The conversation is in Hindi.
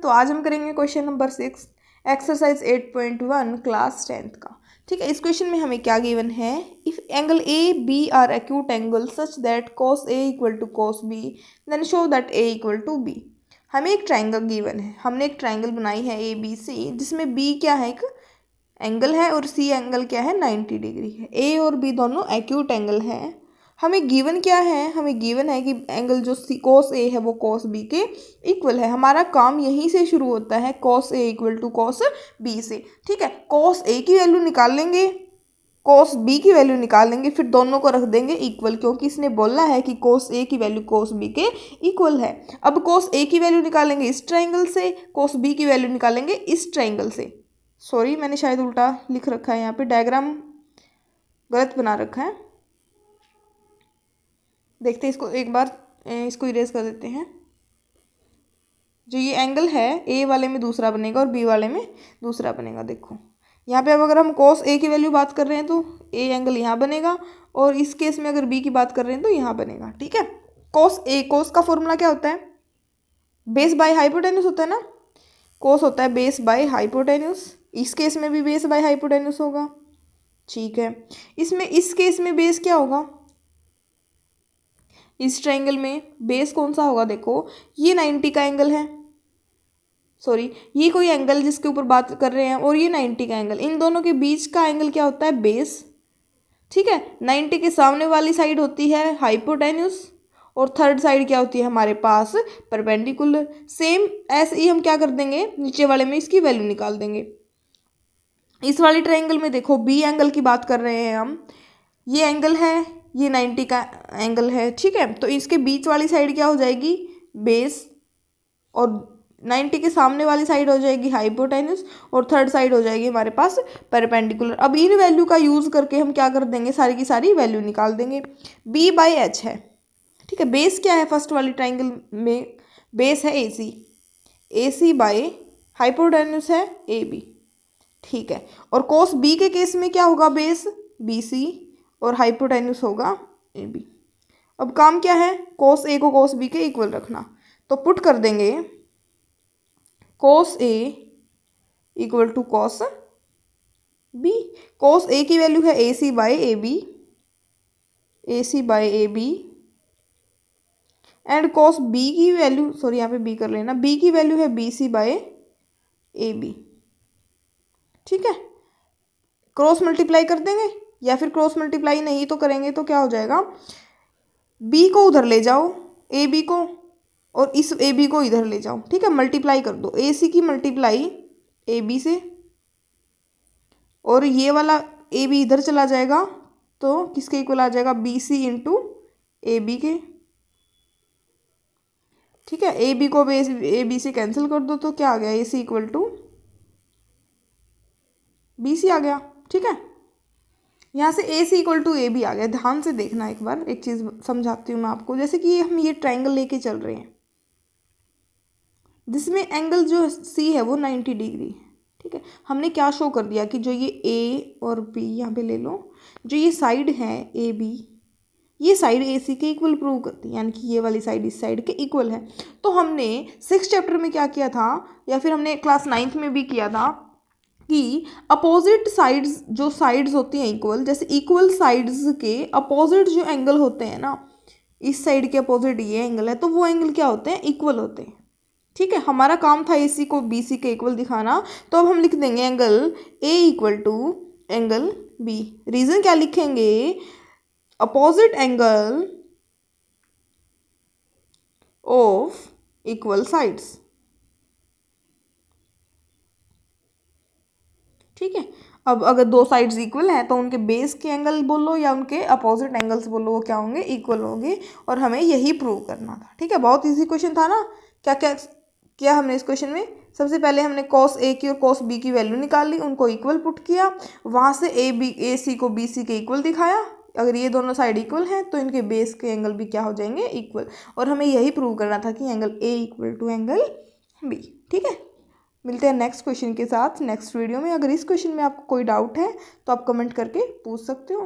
तो आज हम करेंगे question number 6 exercise 8.1 class 10th का। ठीक है, इस क्वेश्चन में हमें क्या गिवन है, if angle A B are acute angle such that cos A equal to cos B then show that A equal to B. हमें एक ट्राइंगल गिवन है, हमने एक ट्राइंगल बनाई है ए बी सी, जिसमें बी क्या है, एक एंगल है और सी एंगल क्या है 90 डिग्री है। ए और बी दोनों एक्यूट एंगल हैं। हमें गिवन क्या है, हमें गिवन है कि एंगल जो सी कॉस ए है वो कॉस बी के इक्वल है। हमारा काम यहीं से शुरू होता है, cos A equal to cos B से। ठीक है, कॉस ए की वैल्यू निकाल लेंगे, कॉस बी की वैल्यू निकाल लेंगे, फिर दोनों को रख देंगे इक्वल, क्योंकि इसने बोला है कि कॉस ए की वैल्यू कॉस बी के इक्वल है। अब कॉस ए की वैल्यू निकालेंगे इस ट्राइंगल से, कॉस बी की वैल्यू निकालेंगे इस ट्राइंगल से। सॉरी, मैंने शायद उल्टा लिख रखा है, यहाँ पे डायग्राम गलत बना रखा है। देखते हैं इसको एक बार, इसको इरेज कर देते हैं। जो ये एंगल है ए वाले में दूसरा बनेगा और बी वाले में दूसरा बनेगा। देखो यहाँ पे अब अगर हम कॉस ए की वैल्यू बात कर रहे हैं तो ए एंगल यहाँ बनेगा, और इस केस में अगर बी की बात कर रहे हैं तो यहाँ बनेगा। ठीक है, कॉस का फॉर्मूला क्या होता है, बेस बाय हाइपोटेन्यूस होता है ना। कॉस होता है बेस बाय हाइपोटेन्यूस, इस केस में भी बेस बाय हाइपोटेन्यूस होगा। ठीक है, इसमें इस केस में बेस क्या होगा, इस ट्रायंगल में बेस कौन सा होगा, देखो ये 90 का एंगल है, सॉरी ये कोई एंगल जिसके ऊपर बात कर रहे हैं और ये 90 का एंगल, इन दोनों के बीच का एंगल क्या होता है, बेस। ठीक है, 90 के सामने वाली साइड होती है हाइपोटेन्यूस और थर्ड साइड क्या होती है हमारे पास, परपेंडिकुलर। सेम ऐसे ही हम क्या कर देंगे, नीचे वाले में इसकी वैल्यू निकाल देंगे। इस वाली ट्रायंगल में देखो बी एंगल की बात कर रहे हैं हम, ये एंगल है, ये 90 का एंगल है। ठीक है, तो इसके बीच वाली साइड क्या हो जाएगी, बेस, और 90 के सामने वाली साइड हो जाएगी हाइपोटेन्यूस और थर्ड साइड हो जाएगी हमारे पास परपेंडिकुलर। अब इन वैल्यू का यूज़ करके हम क्या कर देंगे, सारी की सारी वैल्यू निकाल देंगे। बी बाई एच है। ठीक है, बेस क्या है फर्स्ट वाली ट्राइंगल में, बेस है A C, A C by hypotenuse है ए बी। ठीक है, और कोस बी के केस में क्या होगा, बेस बी सी और हाइपोटेन्यूस होगा ए बी। अब काम क्या है, कोस ए को कोस बी के इक्वल रखना, तो पुट कर देंगे cos A equal to cos B. Cos A की वैल्यू है A C by A B, A C by A B, and cos B की वैल्यू, सॉरी यहाँ पे बी कर लेना, बी की वैल्यू है B C by A B. ठीक है, क्रॉस मल्टीप्लाई कर देंगे, या फिर क्रॉस मल्टीप्लाई नहीं तो करेंगे तो क्या हो जाएगा, बी को उधर ले जाओ ए बी को, और इस ए बी को इधर ले जाओ। ठीक है, मल्टीप्लाई कर दो, ए सी की मल्टीप्लाई ए बी से, और ये वाला ए बी इधर चला जाएगा तो किसके इक्वल आ जाएगा, B C into A B के। ठीक है, ए बी को ए बी से कैंसिल कर दो तो क्या आ गया, ए सी इक्वल टू बी सी आ गया। ठीक है, यहाँ से ए सी इक्वल टू ए बी आ गया। ध्यान से देखना, एक बार एक चीज़ समझाती हूँ मैं आपको। जैसे कि हम ये ट्राइंगल लेके चल रहे हैं जिसमें एंगल जो सी है वो 90 डिग्री है। ठीक है, हमने क्या शो कर दिया कि जो ये ए और बी यहाँ पे ले लो, जो ये साइड है ए बी, ये साइड ए सी के इक्वल प्रूव करती है, यानी कि ये वाली साइड इस साइड के इक्वल है। तो हमने 6th चैप्टर में क्या किया था, या फिर हमने क्लास 9th में भी किया था, कि अपोजिट साइड्स, जो साइड्स होती हैं इक्वल, जैसे इक्वल साइड्स के अपोजिट जो एंगल होते हैं ना, इस साइड के अपोजिट ये एंगल है, तो वो एंगल क्या होते हैं, इक्वल होते हैं। ठीक है, हमारा काम था ए सी को बी सी के इक्वल दिखाना, तो अब हम लिख देंगे angle A equal to angle B. Reason क्या लिखेंगे, opposite angle of equal sides. ठीक है, अब अगर दो साइड्स इक्वल हैं तो उनके बेस के एंगल बोलो या उनके अपोजिट एंगल्स बोलो, वो क्या होंगे, इक्वल होंगे, और हमें यही प्रूव करना था। ठीक है, बहुत इजी क्वेश्चन था ना। क्या क्या किया हमने इस क्वेश्चन में, सबसे पहले हमने कॉस ए की और कॉस बी की वैल्यू निकाल ली, उनको इक्वल पुट किया, वहाँ से ए सी को बी सी के इक्वल दिखाया। अगर ये दोनों साइड इक्वल हैं तो इनके बेस के एंगल भी क्या हो जाएंगे, इक्वल, और हमें यही प्रूव करना था कि angle A equal to angle B. ठीक है, मिलते हैं नेक्स्ट क्वेश्चन के साथ नेक्स्ट वीडियो में। अगर इस क्वेश्चन में आपको कोई डाउट है तो आप कमेंट करके पूछ सकते हो।